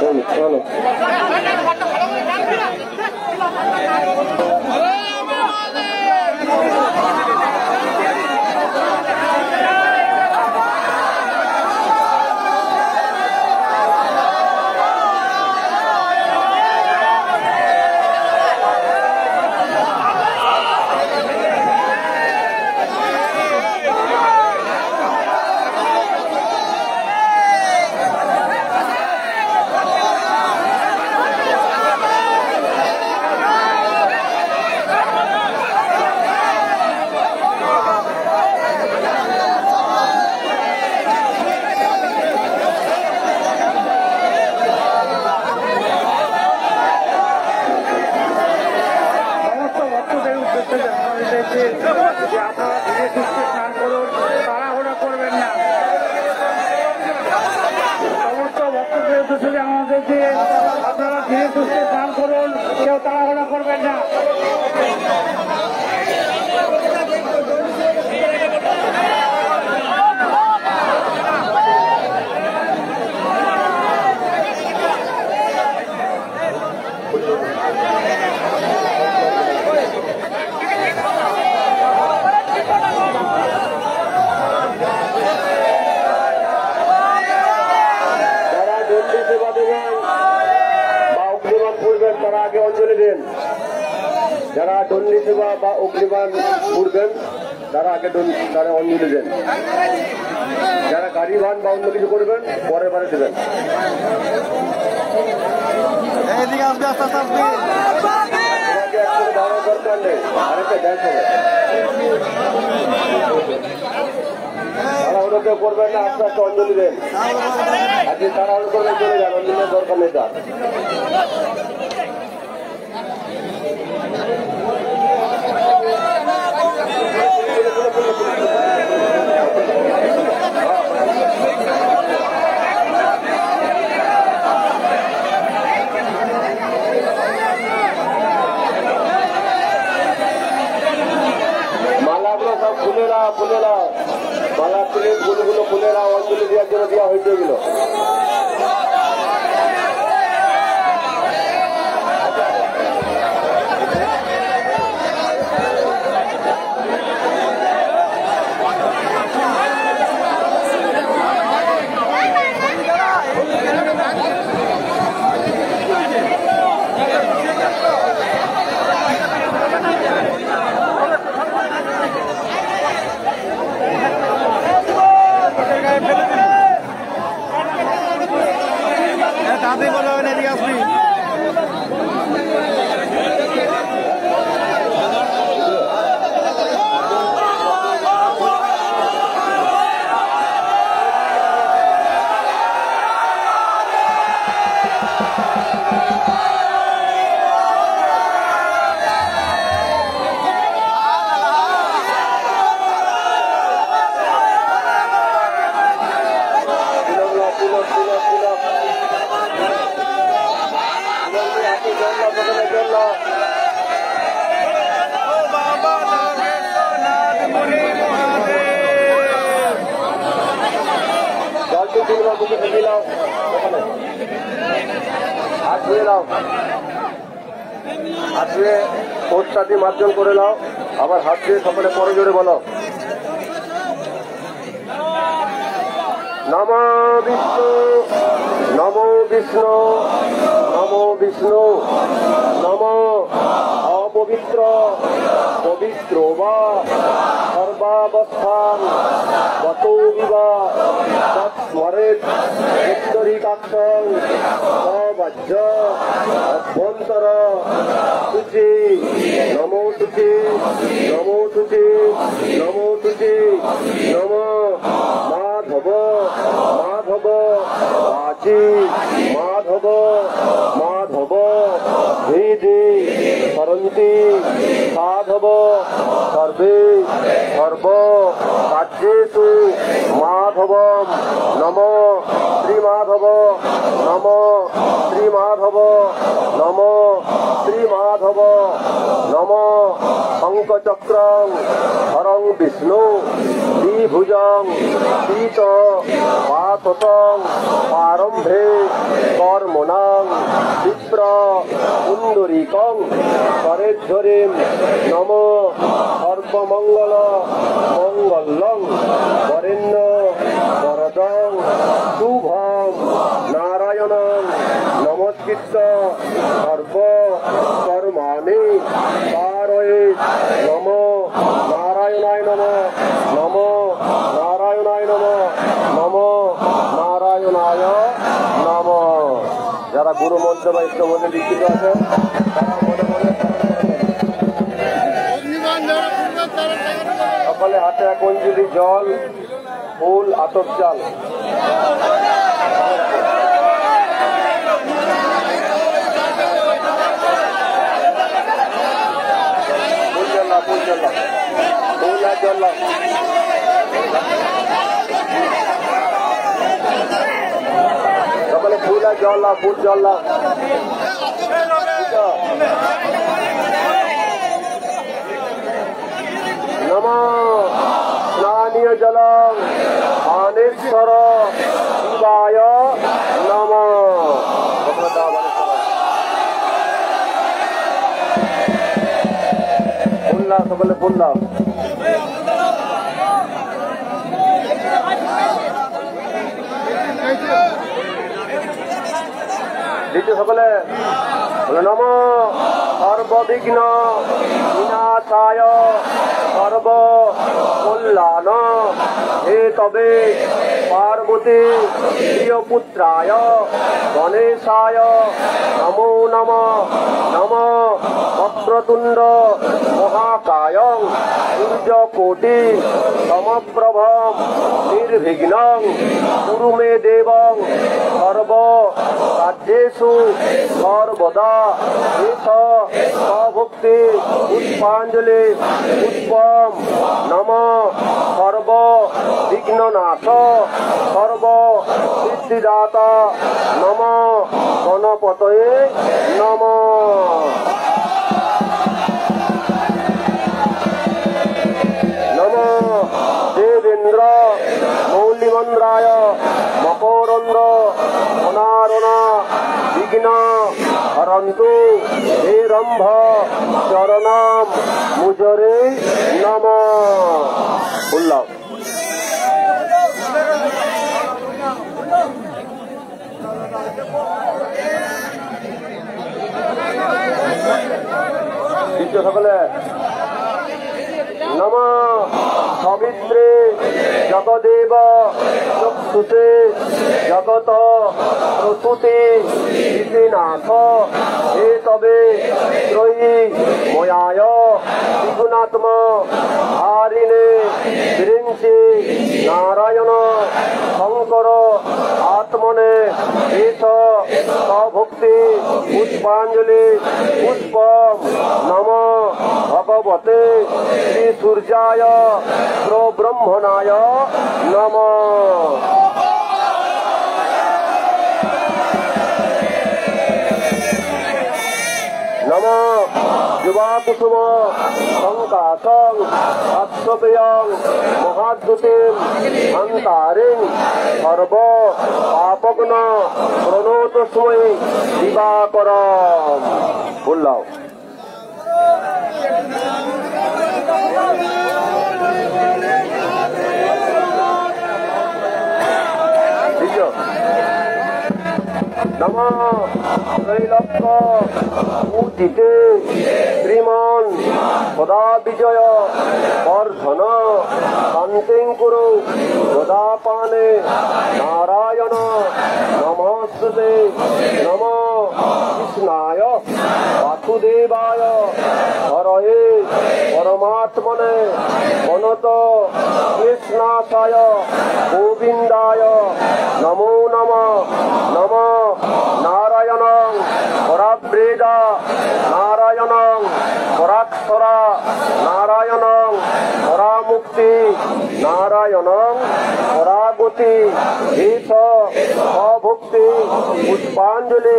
চলো আপনারা ধীরে সুস্থে স্নান করুন, কেউ তাড়াহুড়া করবেন না। তারা আগে অঞ্জলি দেন। যারা দণ্ডি সেবা বা অগ্নিবাণ করবেন তারা আগে তারা অঞ্জলি দেন। যারা গাড়ি ভান বা অন্য কিছু করবেন পরের বারে দেবেন। দরকার নেই, আরেকটা ড্যান্স হবে। তাড়াহুড়ো কেউ করবেন না, আস্তে আস্তে অঞ্জলি দেন। আজকে তাড়াহুড়ো করবেন চলে যান, অঞ্জলির দরকার নেই তার। মালাগুলো সব খুলে নাও, খুলে নাও, মালা খুলে ফুলগুলো খুলে নাও, অঞ্জলি দেওয়ার জন্য দেওয়া হয়েছে এগুলো। দাঁতে বলা হয় না, এদিকে আসবি। হাত ধুয়ে নাও, হাত ধুয়ে ওটটাটি মার্জন করে নাও, আবার হাত ধুয়ে সকলে পরে জোরে বলো নমো বিষ্ণু, নমো বিষ্ণু, নমো বিষ্ণু, নমো অপবিত্র পবিত্র বা সর্বাবস্থান গত বিবা তৎস্মরেৎ উত্তরিকাক্ষং সবাজ্য অভ্যন্তর শুচি নমো শুচি, নমো শুচি, নমো শুচি, নমো মাধব, মাধব আচি, মাধব, মাধব হৃদি সরন্তি সাধব সর্বে সর্ব কার্যেষু মাধবম নমো শ্রীমাধব, নমো শ্রীমাধব, নমো শ্রীমাধব, নমো শঙ্খচক্রং হরং বিষ্ণু দ্বিভুজং শীত পাতং প্রারম্ভে কর্মণা বিপ্র পুণ্ডরীকং করেশ্বরীম নম সর্বমঙ্গল মঙ্গলং বরেণ্য বরদং শুভং নারায়ণং নমস্কৃত্য সর্ব কর্মাণি কারয়ে নম নারায়ণায় নম নম নারায়ণায় নম নম নারায়ণায় নম। যারা গুরু মন্ত্র বা ইষ্ট মন্ত্রে দীক্ষিত আছেন তারা মনে মনে সকলে হাতে এক অঞ্জলি জল ফুল আতপ চাল সকলে ফুল আর জল না ফুল জল না নম স্নানীয় জল আনেশ্বর শিবায় নম। ফুল্লা সকলে ফুল্লা দ্বিতীয় সকলে নম সর্ববিঘ্ন বিনাশায় সর্ব কল্যাণ হে তবে পার্বতী প্রিয় পুত্রায় গণেশায় নমো নম নম বক্রতুণ্ড মহাকায় সূর্যকোটি সমপ্রভ নির্বিঘ্নং কুরু মে দেবং সর্ব কার্যেষু সর্বদা এষ স্বভক্তি পুষ্পাঞ্জলি পুষ্পম নম সর্ব বিঘ্ননাথ সর্ব সিদ্ধিদাতা নম গণপতয়ে নম। নম দেবেন্দ্র মৌলিমন্দ্রায় মকরন্দ্র অনারণা বিঘ্ন হরন্তু হে রম্ভ চরণাম মুজরে নম। উল্লাভ দ্বিতীয় সকলে নম সবিত্রে জগদেব চক্ষুষে জগত প্রসূতে শ্রীনাথ হে তবে ত্রয়ী ময়ায় ত্রিগুণাত্ম হারিণে বিরিঞ্চি নারায়ণ শঙ্কর আত্মনে এষ স্বভক্তি পুষ্পাঞ্জলি পুষ্পম নম ভগবতে শ্রী সূর্যায় প্রব্রহ্মণায় নম। নম যুবাকুসুম সংকাশং আশ্বপেয়ং মহাদ্যুতিম অন্তারিং সর্ব পাপগ্ন প্রণোতস্মৈ দিবাকরম। বললাম নম ত্রৈলোক্য উদিতে শ্রীমান সদা বিজয় বর্ধন শান্তিং কুরু সদাপানে নারায়ণ নমস্তুতে। নম কৃষ্ণায় বাসুদেবায় হরয়ে পরমাত্মনে অনত কৃষ্ণাশায় গোবিন্দায় নমো নম। নম নারায়ণং পরাব্রেদা নারায়ণং পরাক্ষরা নারায়ণং পরামুক্তি নারায়ণং পরাগতি এষ স্বভক্তি পুষ্পাঞ্জলি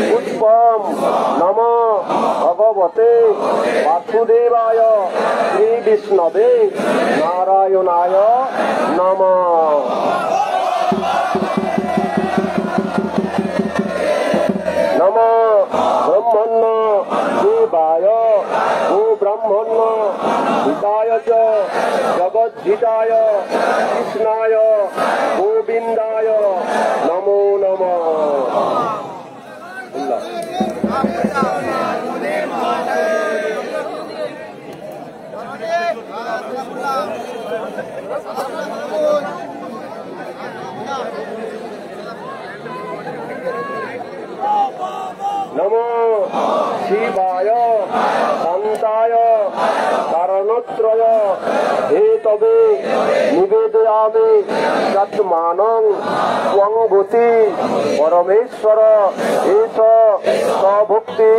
পুষ্পম নম ভগবতে বাসুদেবায় শ্রী বিষ্ণবে নারায়ণায় নম। নম हिताय कृष्णाय गोविंदाय नमो नमः। नमो शिवाय शांताय कारणत्रय हेतवे निवेदयामि तत्मानं त्वं भूति परमेश्वर एष सभक्ति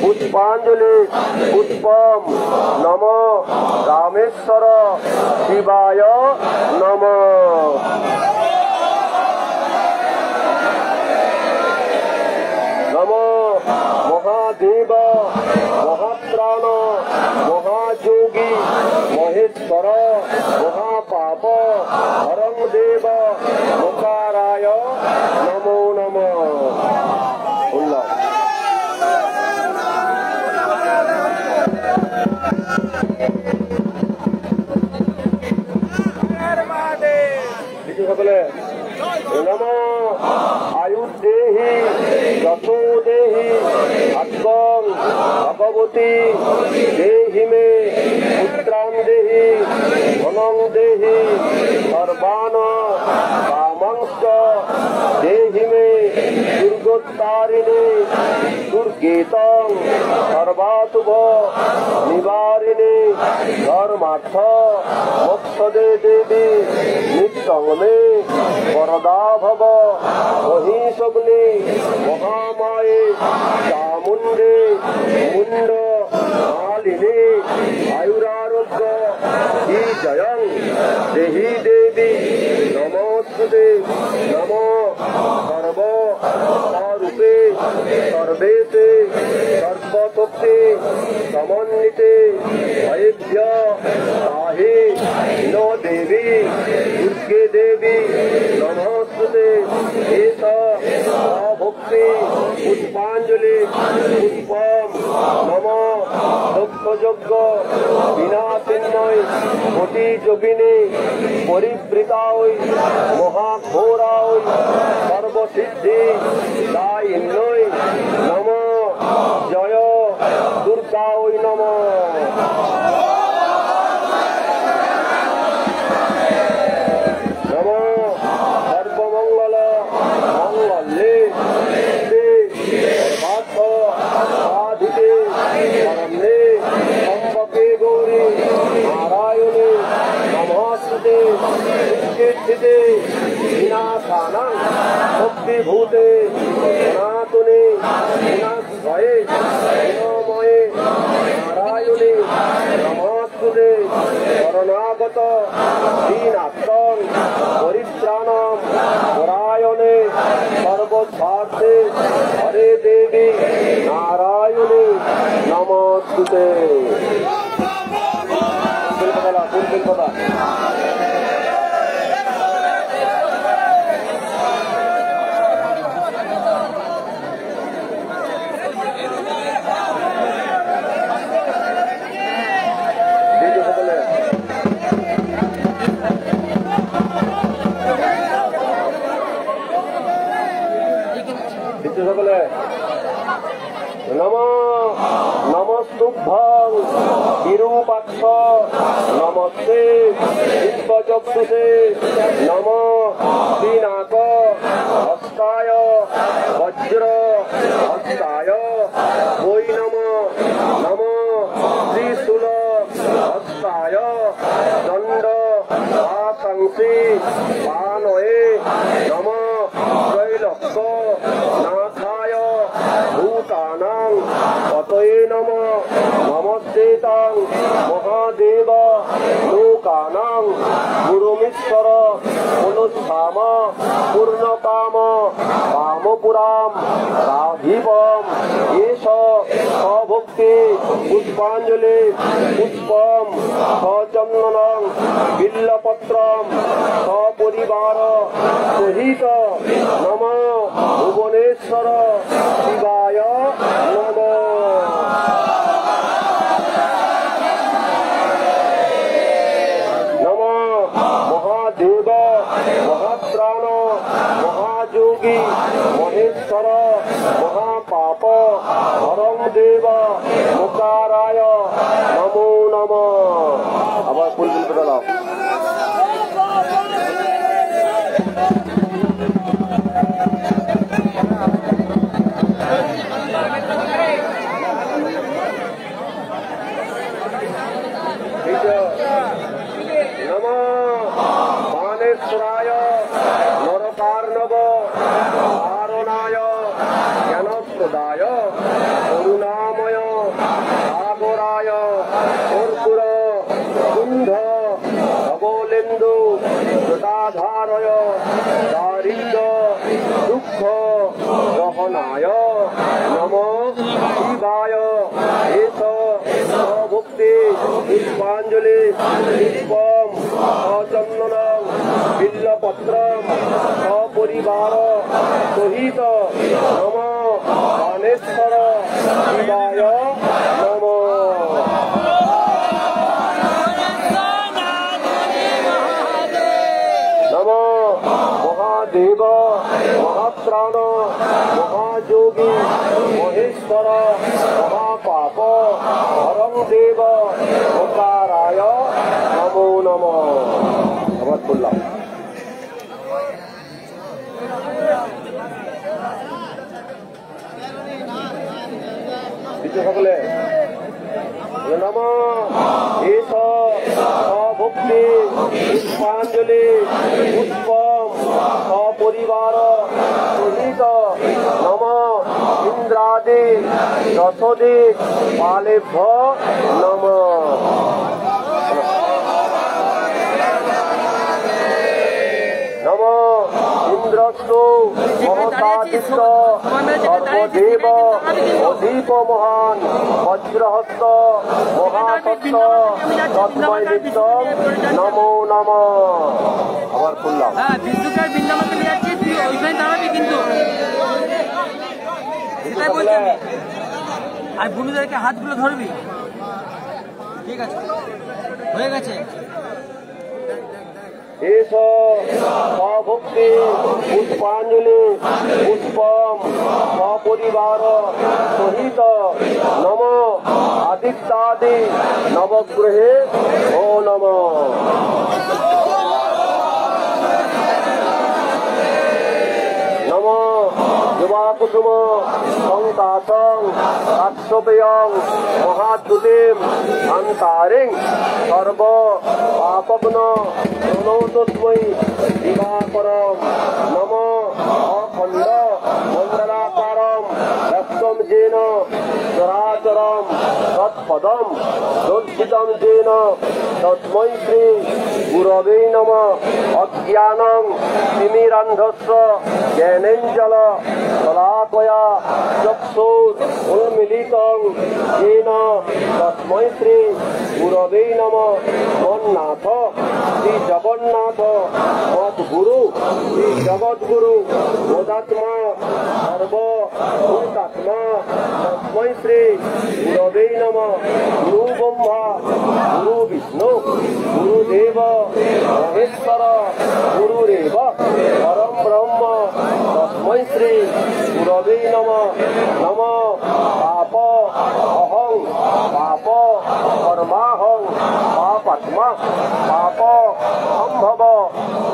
पुष्पांजलि पुष्पम नमो रामेश्वर शिवाय नमः। नमो महादेव महात्राण महायोगी महेश्वर महापाप हरं देव मुकाराय नमो नमः। सकले नमो आयुर्देहि यशो देहि अद्वं भगवती देहि मे पुत्रां देहि धनं देहि सर्वान् कामांश्च देहि मे दुर्गोत्तारिणे दुर्गेतं सर्वाशुभ निवारिणे धर्मार्थ मोक्षदे देवी नित्यं मे वरदा भव महिषग्नि महामाये चामुण्डे मुण्ड मालिनी आयुरारोग्य जयं देहि देवी नमोस्तुते नमो सर्व स्वरूपे सर्वेते सर्वशक्ति समन्विते भयेभ्य साहि नो देवी दुर्गे देवी नमोस्तुते एष भक्ति पुष्पांजलि पुष्पम नमो दक्षयज्ञ विनाशिन्मय कोटि योगिनी परिवृताय महाघोराय सर्वसिद्धि दायिन्यै नमो जय दुर्गाय नमः। नमो सर्वमंगल मंगल्ये साधिके शरण्ये त्र्यंबके गौरी नारायणे नमोस्तुते नित्यस्थिते विनाशानां शक्तिभूते सनातने विनाशभये विनमये नारायणे नमोस्तुते शरणागत दीनार्तं परित्राणं परायणे सर्वस्वार्थे हरे देवी नारायणे नमोस्तुते। नमो नमस्तुभ्यं विरूपाक्ष नमस्ते दिव्यचक्षुषे नमो श्रीनाथ हस्ताय वज्र हस्ताय वै नमो नमो त्रिशूल हस्ताय दंड आकांक्षी पानये नमो त्रैलोक्य नाथाय भूतानां ततये नमः नमस्तेतां महादेव लोकानां गुरुमीश्वर अनुष्ठाम पूर्णकाम कामपुरां राधिवं एष सभक्ति पुष्पांजलि पुष्पं सचन्दनं बिल्लपत्रं सपरिवार सहित नमो भुवनेश्वर शिवाय नमः। नमो মহাপাপ হরং দেব মুকারায় নমো নমঃ। আবার ফুল ফুল করে দাও। বানেশ্বরায় নরকার্ণব কারণায় জ্ঞানপ্রদায় করুণাময় সাগরায় কর্পূর কুন্ধ ধবলেন্দু জটাধারয় দারিদ্র দুঃখ দহনায় নম শিবায় এস ভক্তি পুষ্পাঞ্জলি পুষ্পম সচন্দনম বিল্লপত্রম সপরিবার সহিত নম বানেশ্বর শিবায় নম। নম মহাদেব মহাপ্রাণ মহাযোগী মহেশ্বর মহাপাপ হরং দেব ওঙ্কারায় নমো নমঃ। আবার বললাম সকলে নম এস ভক্তি পুষ্পাঞ্জলি পুষ্পম সপরিবার সহিত নম ইন্দ্রাদি দশদি পালেভ্য নম। নম ইন্দ্রস্তু মহতাদিত্য সর্বদেব অধীপ মহান বজ্রহস্ত মহাসত্য তন্ময় নিত্যম নমো নমঃ। আবার শুনলাম বিদ্যুতের বৃন্দাবন চলে যাচ্ছি, তুই ওইখানে দাঁড়াবি কিন্তু, সেটাই বলছি। আর বুনুদেরকে হাতগুলো ধরবি, ঠিক আছে? হয়ে গেছে। এস ভক্তি পুষ্পাঞ্জলি পুষ্পম সপরিবার সহিত নম আদিত্যাদি নবগ্রহে ও নম। নম যুবাকুসুম সংকাশং কাশ্যপেয়ং মহাদ্যুতিম আন্তারিং সর্ব পাপগ্ন প্রণতস্मै দিবাকরম। নম অখণ্ড মণ্ডলাকারম ব্যক্তম যেন চরাচরম তৎপদম দর্শিতম যেন তস্मै শ্রী গুরবে নমঃ। অজ্ঞানং তিমিরান্ধস্য জ্ঞানেঞ্জল শলাকয়া চক্ষুর উন্মিলিতং येन তস্मै শ্রী গুরবে নমঃ। মন্নাথ শ্রী জগন্নাথ মদ্গুরু শ্রী জগদ্গুরু বোধাত্মা সর্বভূতাত্মা তস্मै শ্রী গুরবে নমঃ। গুরু ব্রহ্মা গুরু বিষ্ণু গুরুদেব মহেশ্বর গুরুরেব পরম ব্রহ্ম তস্मै শ্রী গুরবে নমঃ। নম পাপ অহং পাপ কর্মাহং পাপাত্মা পাপ সম্ভব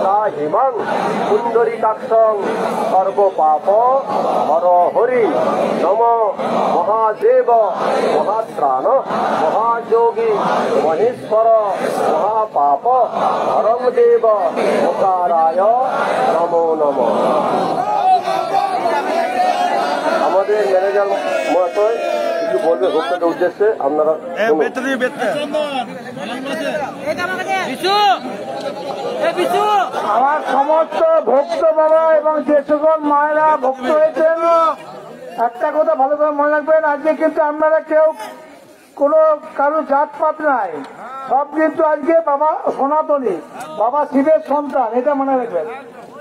ত্রাহিমাং পুণ্ডরীকাক্ষং সর্বপাপ হর হরি। নম মহাদেব মহাত্রাণ মহাযোগী মহেশ্বর মহাপাপ হরং দেব ওঙ্কারায় নমো নমঃ। আমাদের ম্যানেজার মহাশয় কিছু বলবে ভক্তদের উদ্দেশ্যে, আপনারা আমার সমস্ত ভক্ত বাবা এবং যে সকল মায়েরা ভক্ত হয়েছেন, একটা কথা ভালো করে মনে রাখবেন, আজকে কিন্তু আপনারা কেউ কোনো কারো জাতপাত নাই, সব কিন্তু আজকে বাবা সনাতনী বাবা শিবের সন্তান, এটা মনে রাখবেন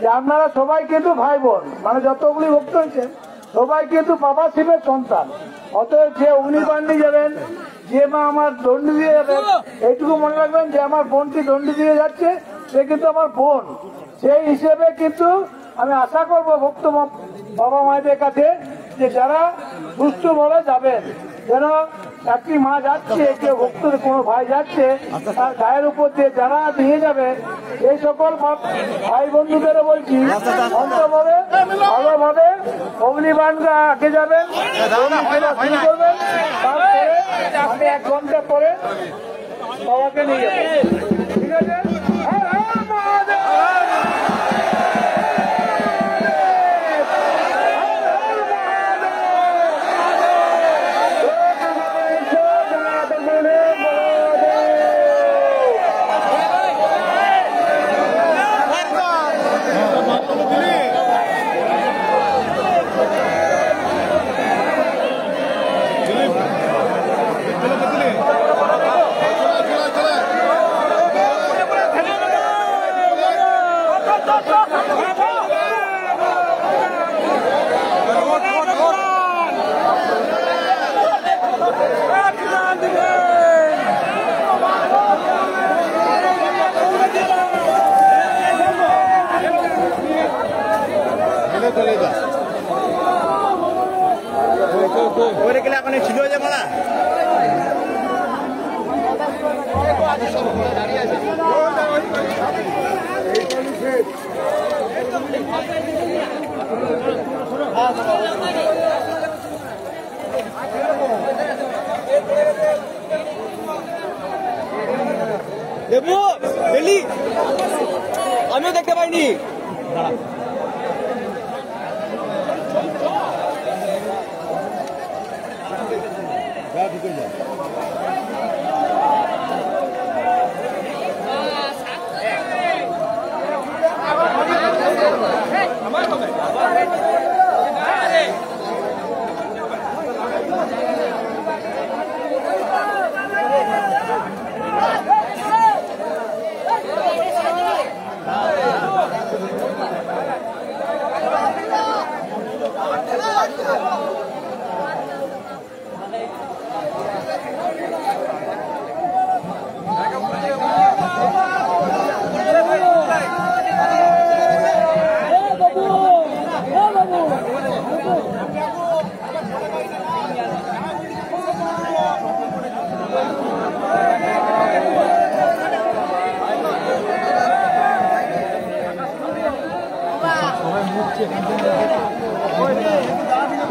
যে আপনারা সবাই কিন্তু ভাই বোন, মানে যতগুলি ভক্ত হয়েছেন সবাই কিন্তু বাবা শিবের সন্তান। অতএব যে অগ্নিকাণ্ডে যাবেন, যে মা আমার দণ্ডি দিয়ে যাবেন, এইটুকু মনে রাখবেন যে আমার বোনটি দণ্ডি দিয়ে যাচ্ছে, সে কিন্তু আমার বোন। সেই হিসেবে কিন্তু আমি আশা করব ভক্ত বাবা মায়েদের কাছে যে যারা সুষ্ঠুভাবে যাবেন, যেন একটি মা যাচ্ছে, কেউ ভক্তদের কোনো ভাই যাচ্ছে, তার গায়ের উপর দিয়ে যারা নিয়ে যাবে এই সকল ভাই বন্ধুদেরও বলছি অন্তভাবে ভালোভাবে অগ্নিবাণরা আগে যাবেন, শুরু করবেন, তারপরে আমি 1 ঘন্টা পরে বাবাকে নিয়ে যাবো। ঠিক আছে? হর হর মহাদেব। দেবু বেলি আমিও দেখতে পাইনি।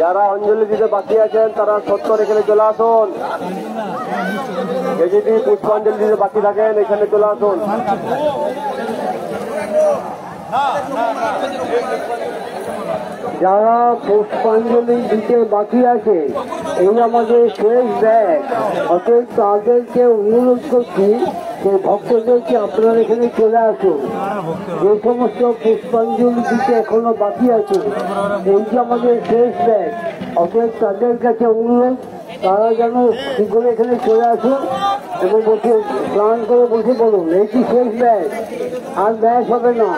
যারা অঞ্জলি দিতে বাকি আছেন তারা সত্তর এখানে চলে আসুন। যদি পুষ্পাঞ্জলি দিতে বাকি থাকেন এখানে চলে আসুন। যারা পুষ্পাঞ্জলি দিতে বাকি আছে এই আমাদের শেষ ব্যাগ, অতএব তাদেরকে অনুরোধ করছি যে ভক্তদেরকে আপনারা এখানে চলে আসুন। যে সমস্ত পুষ্পাঞ্জলি দিতে এখনো বাকি আছে এই যে আমাদের শেষ ব্যাগ, অতএব তাদের কাছে অনুরোধ তারা যেন শীঘ্র এখানে চলে আসুন এবং বসে স্নান করে বসে পড়ুন। এইটি শেষ ব্যাগ, আর ব্যাগ হবে না।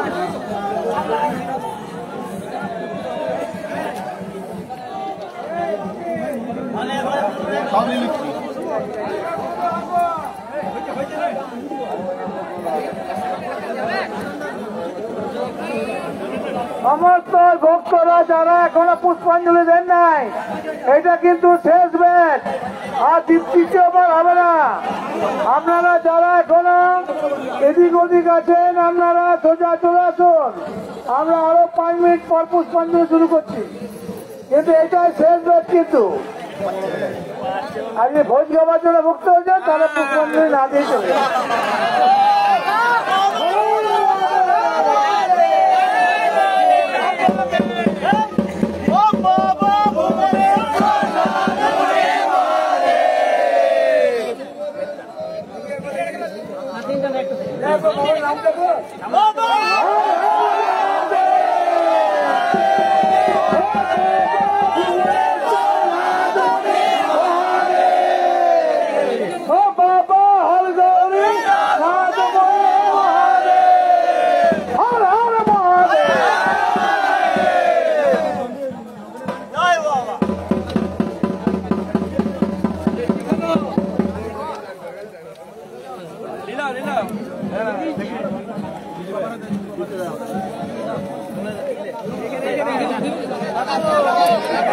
সমস্ত ভক্তরা যারা এখনো পুষ্পাঞ্জলি দেন নাই, এটা কিন্তু শেষ ব্যাচ, আর দ্বিতীয়বার হবে না। আপনারা যারা এখনো এদিক ওদিক আছেন আপনারা সোজা চলে আসুন। আমরা আরো 5 মিনিট পর পুষ্পাঞ্জলি শুরু করছি, কিন্তু এটাই শেষ ব্যাচ। কিন্তু আজকে ভোজ খাবার জন্য ভক্ত হয়েছে তারা পুষ্পাঞ্জলি না দিয়ে চলে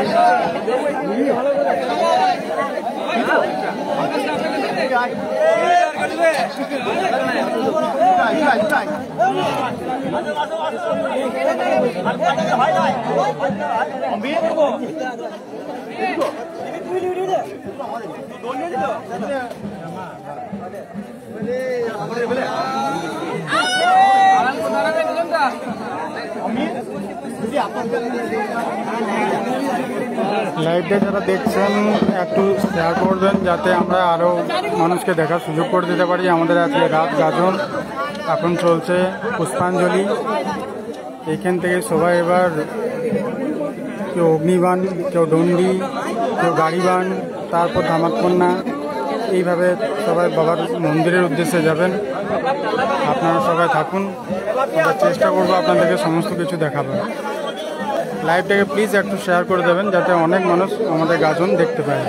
লীলা লাইভটা যারা দেখছেন একটু শেয়ার করবেন, যাতে আমরা আরও মানুষকে দেখার সুযোগ করে দিতে পারি। আমাদের আজকে রাত গাজন এখন চলছে পুষ্পাঞ্জলি। এখান থেকে সবাই এবার কেউ অগ্নিবাণ, কেউ ডন্ডি, কেউ গাড়িবাণ, তারপর ধামাতকন্যা, এইভাবে সবাই বাবার মন্দিরের উদ্দেশ্যে যাবেন। আপনারা সবাই থাকুন, আমরা চেষ্টা করবো আপনাদেরকে সমস্ত কিছু দেখাবো। লাইভটাকে প্লিজ একটু শেয়ার করে দেবেন, যাতে অনেক মানুষ আমাদের গাজন দেখতে পায়।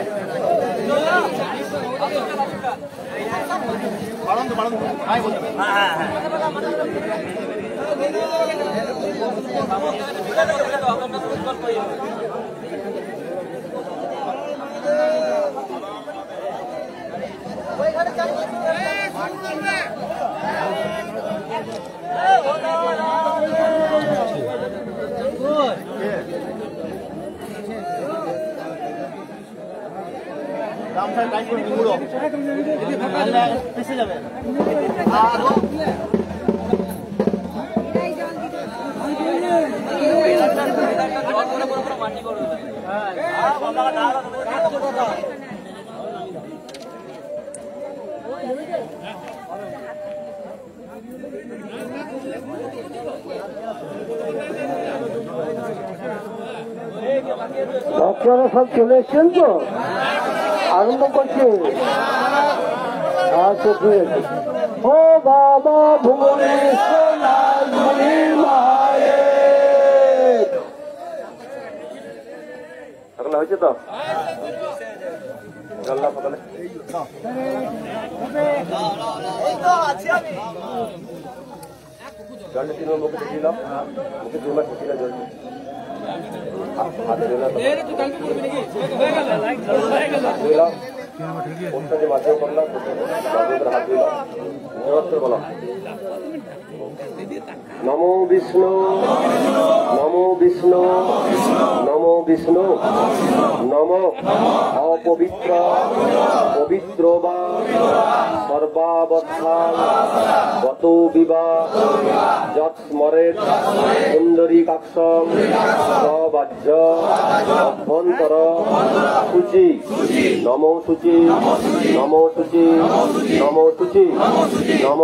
ভক্তরা সব চলে এসছেন তো, আরম্ভ করছে। আচ্ছা ঠিক আছে। ও বাবা এখন হয়েছে তো জল্লা সকালে জলটা 3 মুখে দিলাম, মুখে 2 মাস ছিল জল। মাধ্যম করলাম, হাত দিলাম, বলো নমো বিষ্ণু, নমো বিষ্ণু, নমো বিষ্ণু, নম অপবিত্র পবিত্র বা সর্বাবস্থা গত বিবাহ যৎ স্মরেত সুন্দরীকাক্ষ সবাজ্য অভ্যন্তর শুচি নমো শুচি, নমো শুচি, নমো শুচি, নম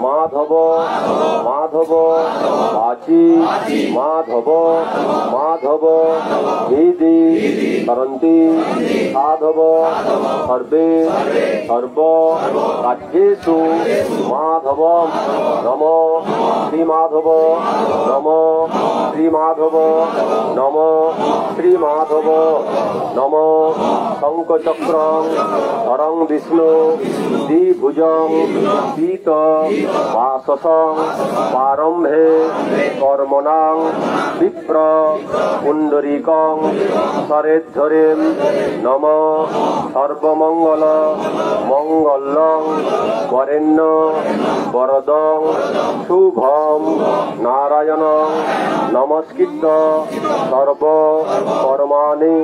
মাধব মাধব বাচি মাধব মাধব হৃদি করন্তি সাধব সর্বে সর্ব কার্যেষু মাধব নম শ্রীমাধব, নম শ্রীমাধব, নম শ্রীমাধব, নম শঙ্খচক্রং ধরং বিষ্ণু দ্বিভুজং পীত বাসসং প্রারম্ভে কর্মণাং বিপ্র পুণ্ডরীকং সরেদ্ধরেম নম সর্বমঙ্গল মঙ্গলং বরেণ্য বরদং শুভম নারায়ণং নমস্কৃত্য সর্ব কর্মাণি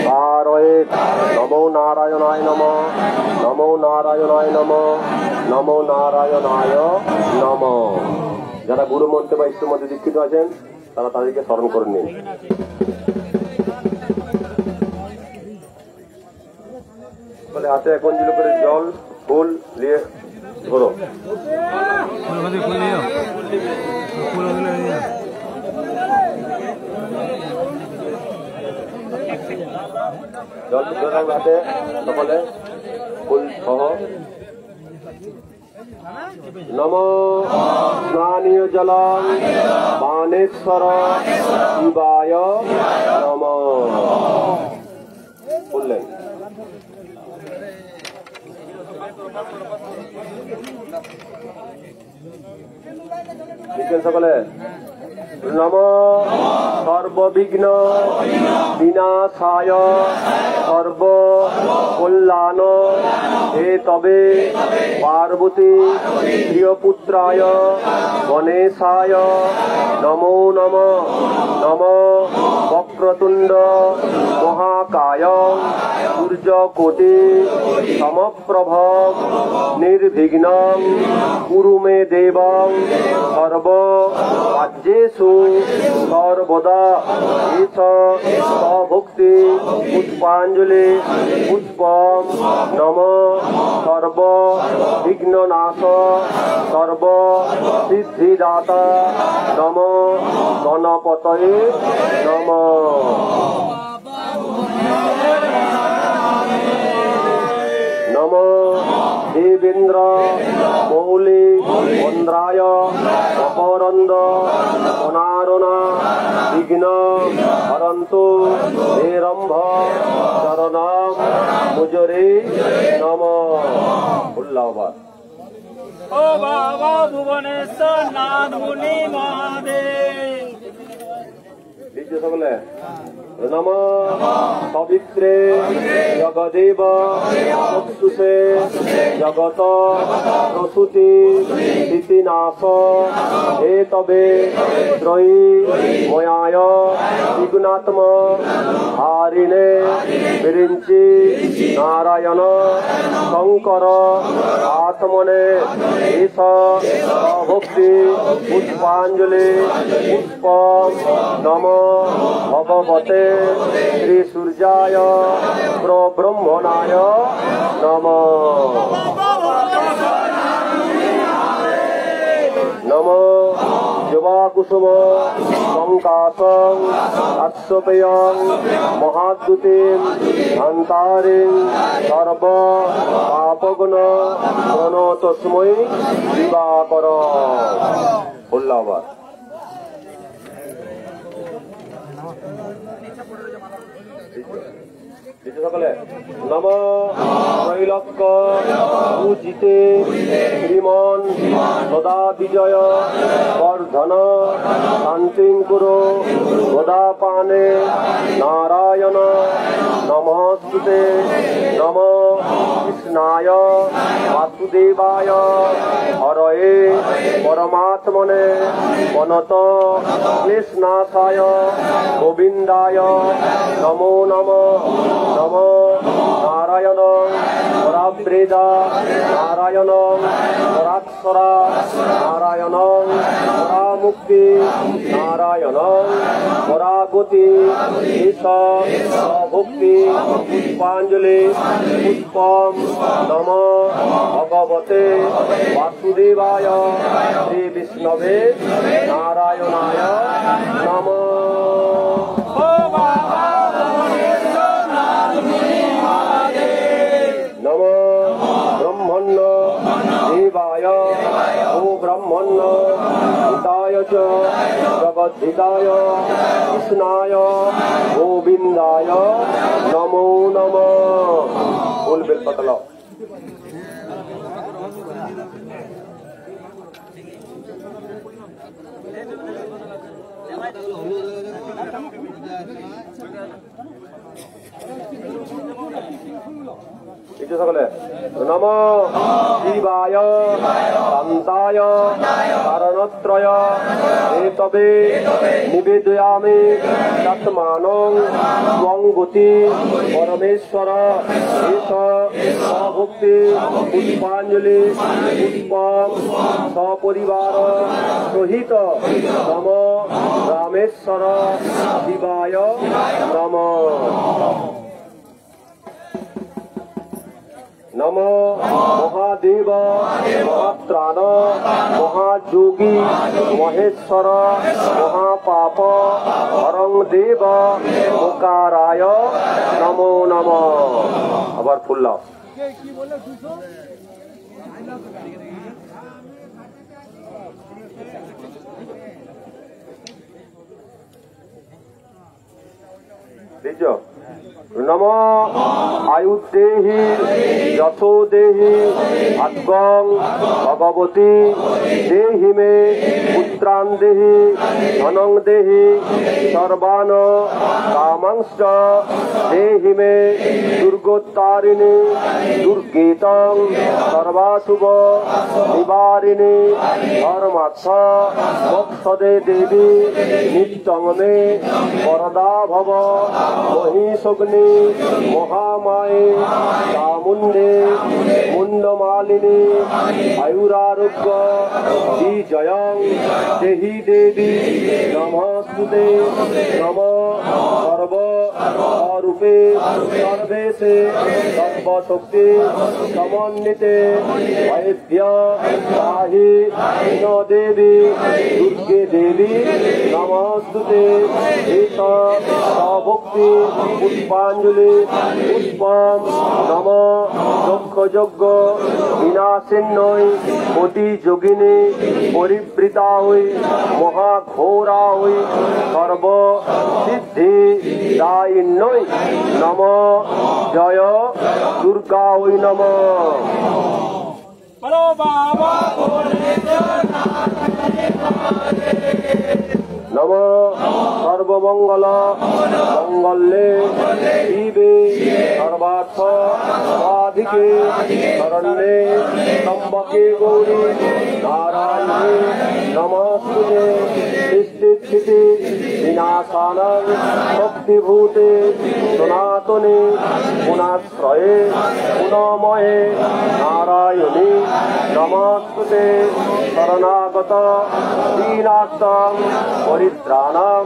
কারয়েৎ। নমো নারায়ণায় নম, নমো নারায়ণায় নম, নমো নারায়ণায় নম। যারা গুরু মন্ত্রে বা ইষ্ট মধ্যে দীক্ষিত আছেন তারা তাদেরকে স্মরণ করে নিন। বলে হাতে 1 কঞ্জিল করে জল ফুল নিয়ে ধরো। জল ধরে হাতে সকলে ফুল সহ। নম স্নানীয় জলং বানেশ্বর শিবায় নম। বললেন সকলে নম সর্ব সর্ববিঘ্ন বিনাশায় সর্ব কল্যাণ হে তবে পার্বতী প্রিয়পুত্রায় গণেশায় নমো নমঃ নমঃ বক্রতুণ্ড মহাকায় সূর্যকোটি সমপ্রভ নির্বিঘ্নং কুরু মে দেবং সর্ব কার্যেষু সর্বদা এষ ভক্তি পুষ্পাঞ্জলি পুষ্পম নমঃ সর্ব বিঘ্ননাশ সর্ব সিদ্ধিদাতা নমঃ গণপতয়ে নমঃ। নমঃ দেবেন্দ্র মৌলি বন্দ্রায় অপরন্দ অনারণা বিঘ্ন হরন্তু হেরম্ভ চরণম মুজরে নমঃ। উল্লাহবাদ। ও বাবা ভুবনেশ্বর নাথ মুনি মহাদেব। দ্বিতীয় সকলে নমঃ পবিত্রে জগদেব চক্ষুষে জগত প্রসূতি স্থিতিনাশ হে তবে ত্রয়ী ময়ায় দ্বিগুণাত্ম হারিণে বিরিঞ্চি নারায়ণ শঙ্কর আত্মনে এষ ভক্তি পুষ্পাঞ্জলি পুষ্প নমঃ ভগবতে শ্রী সূর্যায় প্রব্রহ্মণায় নমঃ। নমঃ যুবাকুসুম সংকাশং আশ্বপেয়ং মহাদ্যুতিং অন্তারিং সর্ব পাপগুণ প্রণতস্মৈ দিবাকর। উল্লাহবাদ। সকলে নমঃ ত্রৈলোক্য পূজিতে শ্রীমন সদা বিজয় বর্ধন শান্তিং কুরু গদাপানে নারায়ণ নমস্তুতে নমঃ কৃষ্ণায় বাসুদেবায় হরয়ে পরমাত্মনে বনত কৃষ্ণাশায় গোবিন্দায় নমো নমঃ। নমঃ নারায়ণ পরাবৃদা নারায়ণ পরাক্ষরা নারায়ণ পরামুক্তি নারায়ণ পরাগতি ঈশ ভক্তি পুষ্পাঞ্জলি পুষ্পম নমঃ ভগবতে বাসুদেবায় শ্রী বিষ্ণবে নারায়ণায় নমঃ। নমঃ ব্রহ্মণ্য দেবায় ও ব্রহ্মণ্য হিতায় চ জগদ্ধিতায় কৃষ্ণায় গোবিন্দায় নমো নমঃ। ফুল বেলপাতা লাও। সকলে নমঃ শিবায় শান্তায় কারণত্রয় এতবে নিবেদয়ামি তৎমানং ত্বং গতি পরমেশ্বর এষ ভক্তি পুষ্পাঞ্জলি পুষ্পম সপরিবার সহিত নম রামেশ্বর শিবায় নমঃ। নমঃ মহাদেব মহাত্রাণ মহাযোগী মহেশ্বর মহাপাপ হরং দেব ওকারায় নমো নমঃ। আবার ফুল্লা। নম আয়ুদেহি যশো দেহি আত্মং ভগবতী দেহি মে পুত্রান দেহি ধনং দেহি সর্বান কামাংশ্চ দেহি মে দুর্গোত্তারিণী দুর্গীতং সর্বাশুভ নিবারিণী ধর্মার্থ মোক্ষদে দেবী নিত্যং মে বরদা ভব মহিষগ্নি মহামায়ে চামুণ্ডে মুন্ডমালিনী আয়ুরারোগ্য বিজয়ং দেহি দেবী নমস্তুতে নম সর্ব স্বরূপে সর্বেশে সর্বশক্তি সমন্বিতে বৈদ্য পাহি ন দেবী দুর্গে দেবী নমস্তুতে এষ ভক্তি পুষ্পাঞ্জলি পুষ্পম নম যক্ষ যজ্ঞ বিনাশিন্নৈ কোটি যোগিনী পরিবৃতা হই মহাঘোরা হই সর্ব সিদ্ধি দায়িন্নৈ নম জয় দুর্গা হই নম। বলো বাবা নম সর্বমঙ্গল মঙ্গলে শিবে সর্বার্থ সাধিকে শরণ্যে ত্র্যম্বকে গৌরী নারায়ণে নমস্তুতে সৃষ্টিস্থিতি বিনাশানাং শক্তিভূতে সনাতনে গুণাশ্রয়ে গুণময়ে নারায়ণী নমস্তুতে শরণাগত দীনার্তং পরিত্রাণাং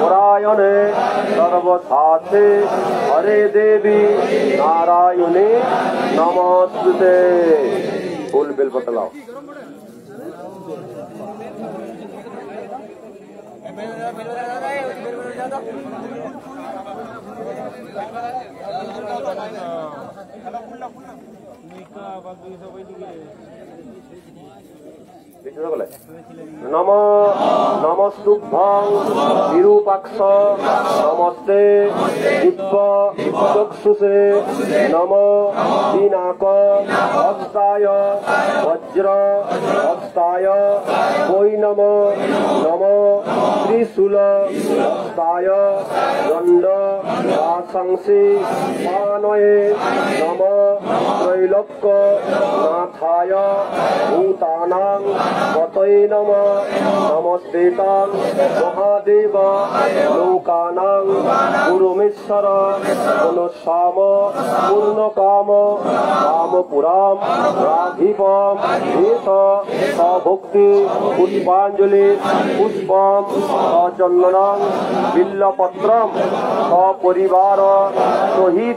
পরায়ণে সর্বসাথে হরে দেবী নারায়ণী নমস্তুতে। ফুল বেলপত্র লাও। নম নমস্তুভ্যং বিরূপাক্ষ নমস্তে দিব্য চক্ষুষে নম পিনাক হস্তায় বজ্র হস্তায় বৈ নম নম ত্রিশূল হস্তায় দণ্ড আশংসি পানয়ে নম ত্রৈলোক্য নাথায় ভূতানাং গতৈ নম নমস্তেতাং মহাদেব লোকানাং গুরুমেশ্বর পুনঃসাম পূর্ণকাম কামপুরাম রাঘিপম এষ সভক্তি পুষ্পাঞ্জলি পুষ্পম সচন্দনং বিল্লপত্রম সপরিবার সহিত